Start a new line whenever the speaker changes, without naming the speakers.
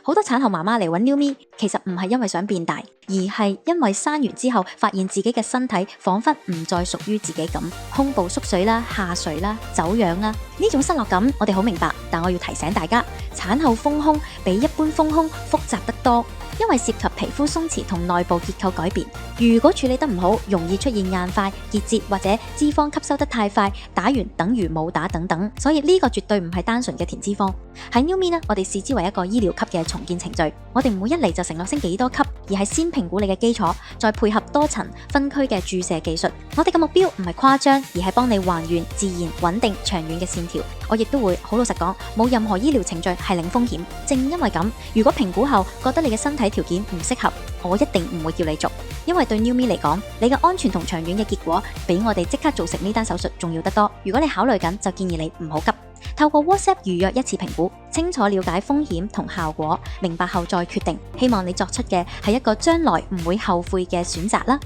好多產後媽媽嚟揾 New Me， 其實唔係因為想變大，而係因為生完之後發現自己嘅身體彷彿唔再屬於自己咁，胸部縮水啦、下垂啦、走樣啦，呢種失落感我哋好明白，但我要提醒大家，產後豐胸比一般豐胸複雜得多。因為涉及皮膚鬆弛同內部結構改變，如果處理得唔好，容易出現硬塊、結節或者脂肪吸收得太快，打完等於冇打等等，所以呢個絕對唔係單純嘅填脂肪。喺 New Me 呢，我哋視之為一個醫療級嘅重建程序，我哋唔會一嚟就承諾升幾多級，而係先評估你嘅基礎，再配合多層分區嘅注射技術。我哋嘅目標唔係誇張，而係幫你還原自然、穩定、長遠嘅線條。我亦都會好老實講，冇任何醫療程序係零風險。正因為咁，如果評估後覺得你嘅身體條件唔適合，我一定唔會叫你做，因為對 New Me 嚟講，你嘅安全同長遠嘅結果比我哋即刻做成呢單手術重要得多。如果你考慮緊，就建議你唔好急，透過 WhatsApp 預約一次評估，清楚了解風險同效果，明白後再決定。希望你作出嘅係一個將來唔會後悔嘅選擇啦。